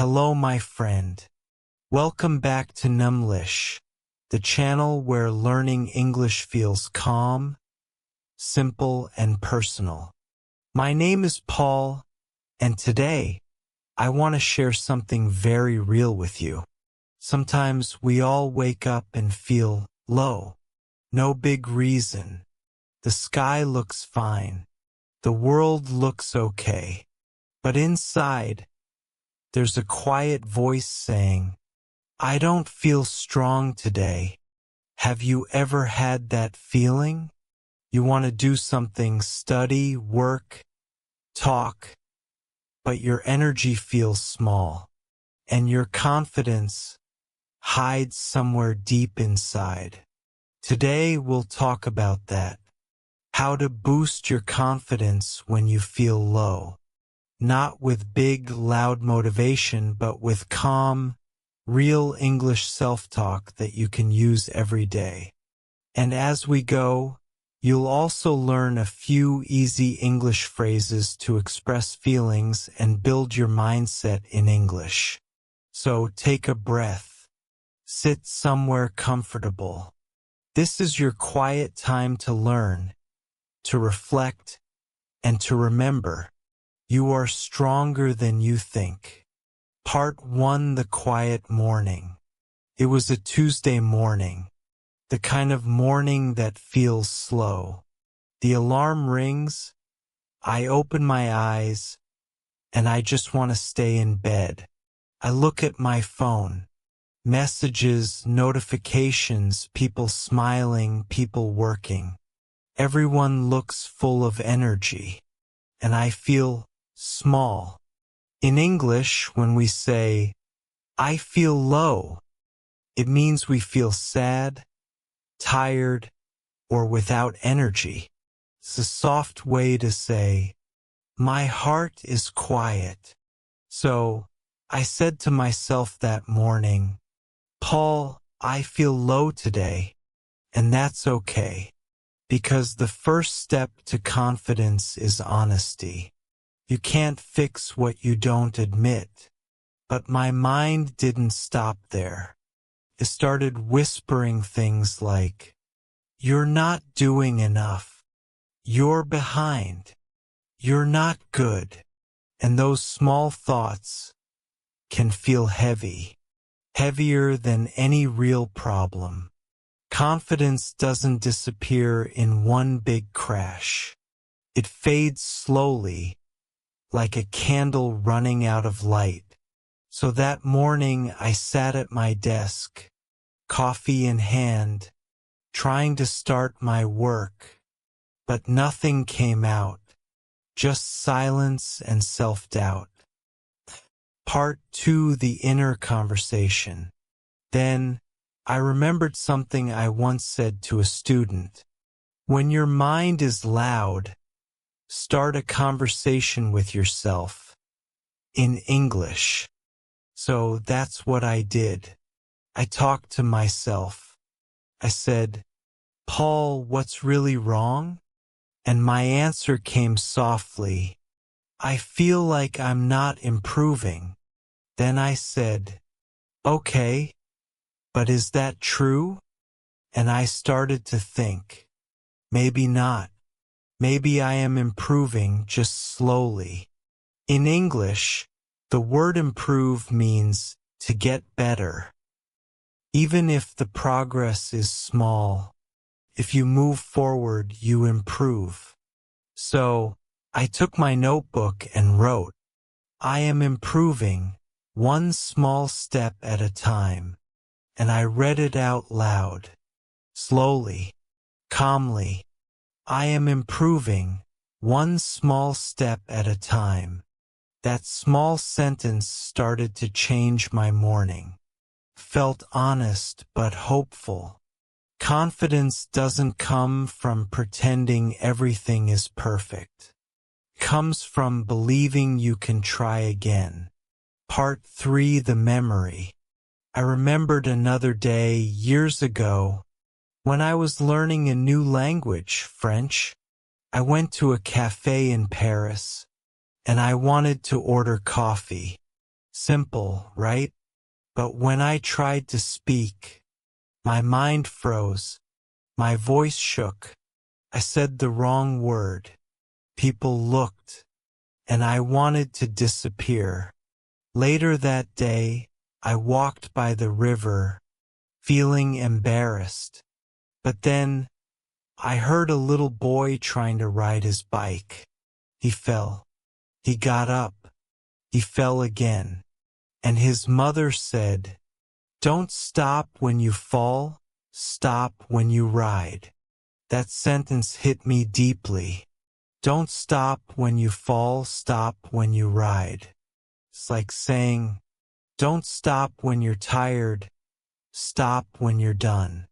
Hello, my friend. Welcome back to Numlish, the channel where learning English feels calm, simple, and personal. My name is Paul, and today I want to share something very real with you. Sometimes we all wake up and feel low. No big reason. The sky looks fine. The world looks okay. But inside, there's a quiet voice saying, I don't feel strong today. Have you ever had that feeling? You want to do something, study, work, talk, but your energy feels small, and your confidence hides somewhere deep inside. Today we'll talk about that. How to boost your confidence when you feel low. Not with big, loud motivation, but with calm, real English self-talk that you can use every day. And as we go, you'll also learn a few easy English phrases to express feelings and build your mindset in English. So take a breath. Sit somewhere comfortable. This is your quiet time to learn, to reflect, and to remember. You are stronger than you think. Part 1: The Quiet Morning. It was a Tuesday morning. The kind of morning that feels slow. The alarm rings. I open my eyes, and I just want to stay in bed. I look at my phone. Messages, notifications, people smiling, people working. Everyone looks full of energy. And I feel small. In English, when we say, I feel low, it means we feel sad, tired, or without energy. It's a soft way to say, my heart is quiet. So, I said to myself that morning, Paul, I feel low today, and that's okay, because the first step to confidence is honesty. You can't fix what you don't admit. But my mind didn't stop there. It started whispering things like, you're not doing enough. You're behind. You're not good. And those small thoughts can feel heavy, heavier than any real problem. Confidence doesn't disappear in one big crash. It fades slowly, like a candle running out of light. So that morning I sat at my desk, coffee in hand, trying to start my work, but nothing came out, just silence and self-doubt. Part 2: The Inner Conversation. Then, I remembered something I once said to a student. When your mind is loud, start a conversation with yourself in English. So that's what I did. I talked to myself. I said, Paul, what's really wrong? And my answer came softly. I feel like I'm not improving. Then I said, okay, but is that true? And I started to think, maybe not. Maybe I am improving, just slowly. In English, the word improve means to get better. Even if the progress is small, if you move forward, you improve. So, I took my notebook and wrote, I am improving, one small step at a time. And I read it out loud, slowly, calmly. I am improving, one small step at a time. That small sentence started to change my morning. Felt honest but hopeful. Confidence doesn't come from pretending everything is perfect. It comes from believing you can try again. Part 3: The Memory. I remembered another day years ago when I was learning a new language, French. I went to a cafe in Paris, and I wanted to order coffee. Simple, right? But when I tried to speak, my mind froze, my voice shook. I said the wrong word. People looked, and I wanted to disappear. Later that day, I walked by the river, feeling embarrassed. But then, I heard a little boy trying to ride his bike. He fell. He got up. He fell again. And his mother said, "Don't stop when you fall, stop when you ride." That sentence hit me deeply. Don't stop when you fall, stop when you ride. It's like saying, don't stop when you're tired, stop when you're done.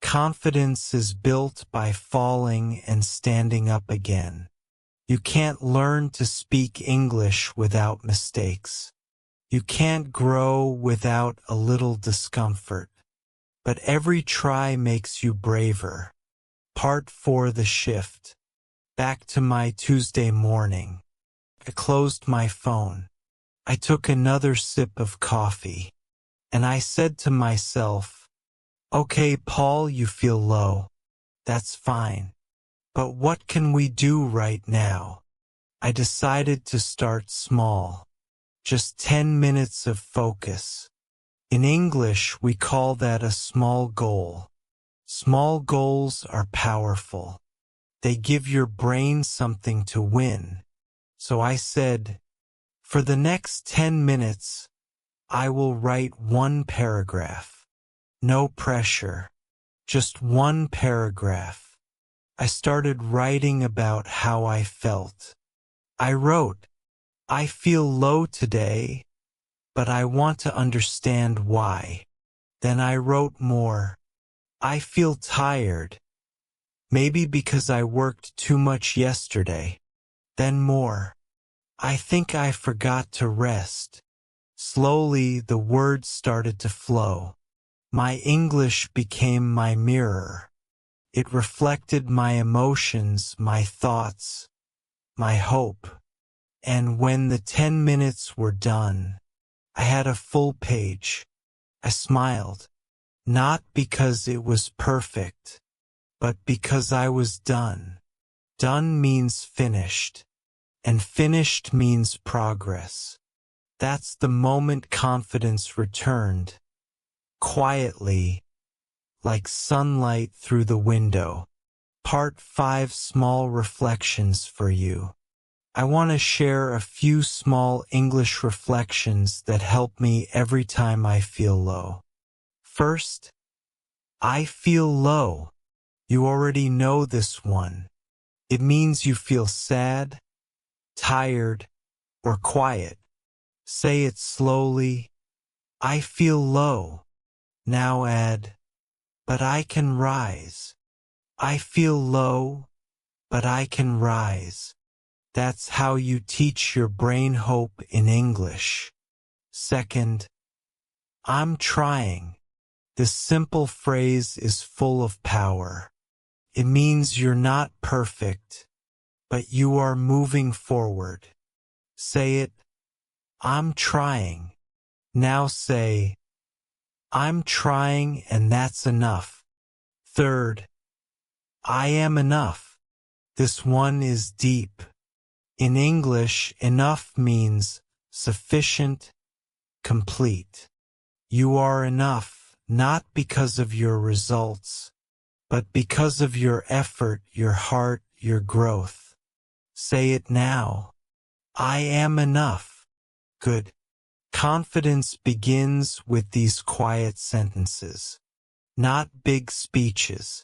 Confidence is built by falling and standing up again. You can't learn to speak English without mistakes. You can't grow without a little discomfort. But every try makes you braver. Part 4: The shift. Back to my Tuesday morning. I closed my phone. I took another sip of coffee. And I said to myself, okay, Paul, you feel low. That's fine. But what can we do right now? I decided to start small. Just 10 minutes of focus. In English, we call that a small goal. Small goals are powerful. They give your brain something to win. So I said, for the next 10 minutes, I will write one paragraph. No pressure. Just one paragraph. I started writing about how I felt. I wrote, I feel low today, but I want to understand why. Then I wrote more. I feel tired. Maybe because I worked too much yesterday. Then more. I think I forgot to rest. Slowly the words started to flow. My English became my mirror. It reflected my emotions, my thoughts, my hope. And when the 10 minutes were done, I had a full page. I smiled, not because it was perfect, but because I was done. Done means finished, and finished means progress. That's the moment confidence returned, quietly, like sunlight through the window. Part 5: Small reflections for you. I want to share a few small English reflections that help me every time I feel low. First, I feel low. You already know this one. It means you feel sad, tired, or quiet. Say it slowly. I feel low. Now add, but I can rise. I feel low, but I can rise. That's how you teach your brain hope in English. Second, I'm trying. This simple phrase is full of power. It means you're not perfect, but you are moving forward. Say it, I'm trying. Now say, I'm trying and that's enough. Third, I am enough. This one is deep. In English, enough means sufficient, complete. You are enough, not because of your results, but because of your effort, your heart, your growth. Say it now. I am enough. Good. Confidence begins with these quiet sentences. Not big speeches.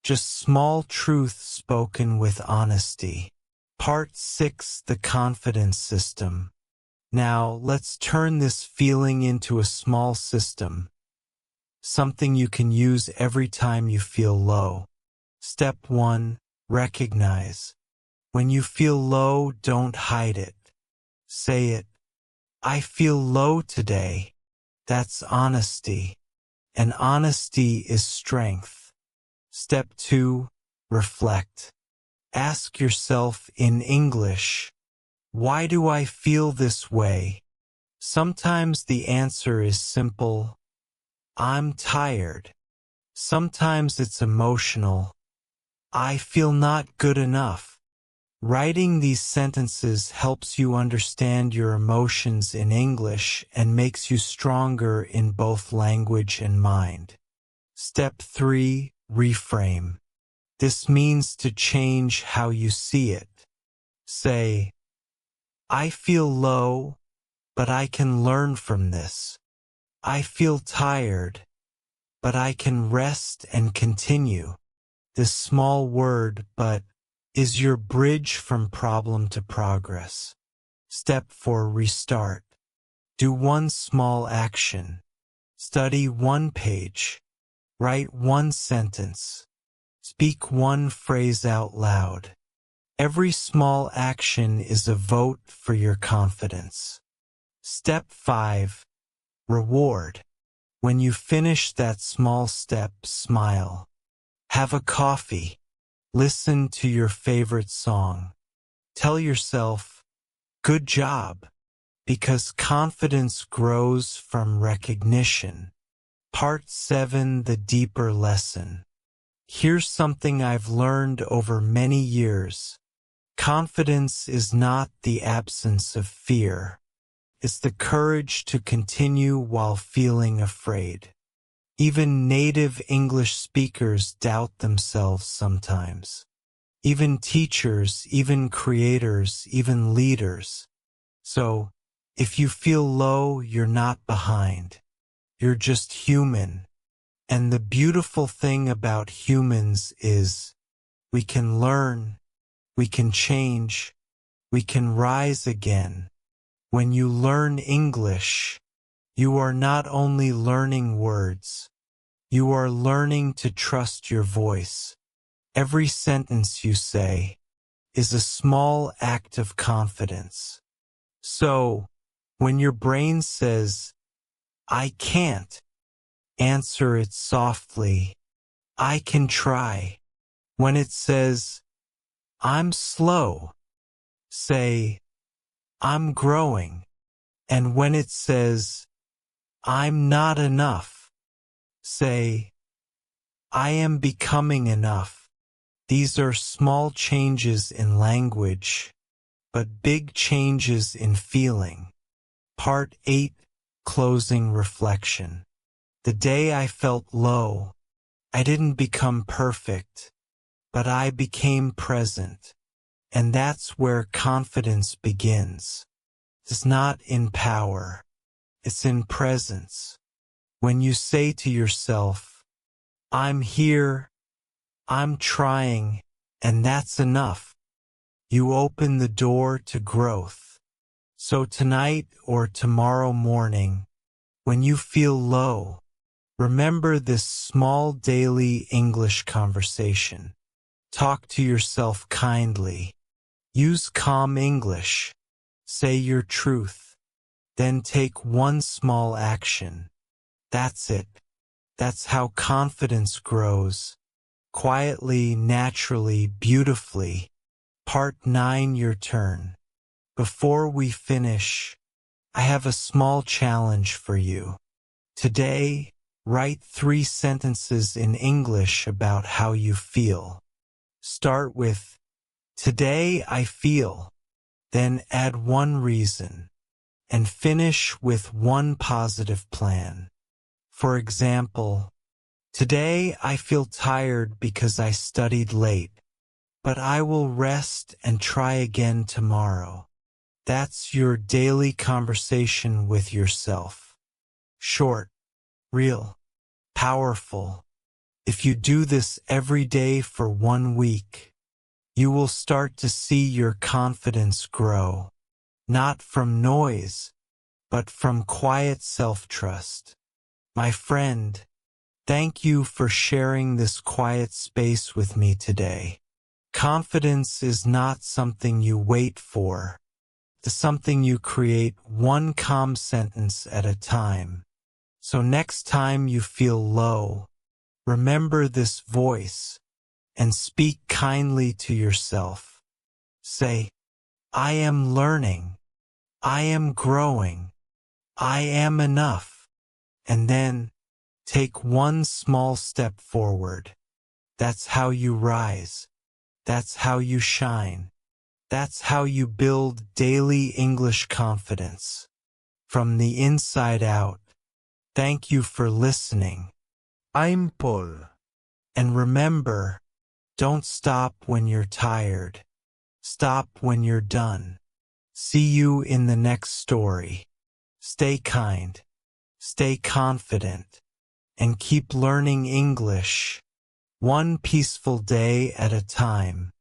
Just small truth spoken with honesty. Part 6: The confidence system. Now, let's turn this feeling into a small system. Something you can use every time you feel low. Step 1: Recognize. When you feel low, don't hide it. Say it. I feel low today. That's honesty. And honesty is strength. Step 2: Reflect. Ask yourself in English, why do I feel this way? Sometimes the answer is simple, I'm tired. Sometimes it's emotional, I feel not good enough. Writing these sentences helps you understand your emotions in English and makes you stronger in both language and mind. Step 3. Reframe. This means to change how you see it. Say, I feel low, but I can learn from this. I feel tired, but I can rest and continue. This small word, but, is your bridge from problem to progress. Step 4. Restart. Do one small action. Study one page. Write one sentence. Speak one phrase out loud. Every small action is a vote for your confidence. Step 5. Reward. When you finish that small step, smile. Have a coffee. Listen to your favorite song. Tell yourself, good job, because confidence grows from recognition. Part 7. The deeper lesson. Here's something I've learned over many years. Confidence is not the absence of fear. It's the courage to continue while feeling afraid. Even native English speakers doubt themselves sometimes. Even teachers, even creators, even leaders. So, if you feel low, you're not behind. You're just human. And the beautiful thing about humans is, we can learn, we can change, we can rise again. When you learn English, you are not only learning words, you are learning to trust your voice. Every sentence you say is a small act of confidence. So, when your brain says, I can't, answer it softly, I can try. When it says, I'm slow, say, I'm growing. And when it says, I'm not enough, say, I am becoming enough. These are small changes in language, but big changes in feeling. Part 8. Closing reflection. The day I felt low, I didn't become perfect, but I became present. And that's where confidence begins. It's not in power, it's in presence. When you say to yourself, I'm here, I'm trying, and that's enough, you open the door to growth. So tonight or tomorrow morning, when you feel low, remember this small daily English conversation. Talk to yourself kindly. Use calm English. Say your truth. Then take one small action. That's it. That's how confidence grows. Quietly, naturally, beautifully. Part 9. Your turn. Before we finish, I have a small challenge for you. Today, write 3 sentences in English about how you feel. Start with, today I feel, then add one reason, and finish with one positive plan. For example, today I feel tired because I studied late, but I will rest and try again tomorrow. That's your daily conversation with yourself. Short, real, powerful. If you do this every day for 1 week, you will start to see your confidence grow, not from noise, but from quiet self-trust. My friend, thank you for sharing this quiet space with me today. Confidence is not something you wait for. It's something you create one calm sentence at a time. So next time you feel low, remember this voice and speak kindly to yourself. Say, I am learning. I am growing. I am enough. And then take one small step forward. That's how you rise. That's how you shine. That's how you build daily English confidence. From the inside out. Thank you for listening. I'm Paul. And remember, don't stop when you're tired. Stop when you're done. See you in the next story. Stay kind. Stay confident. And keep learning English. One peaceful day at a time.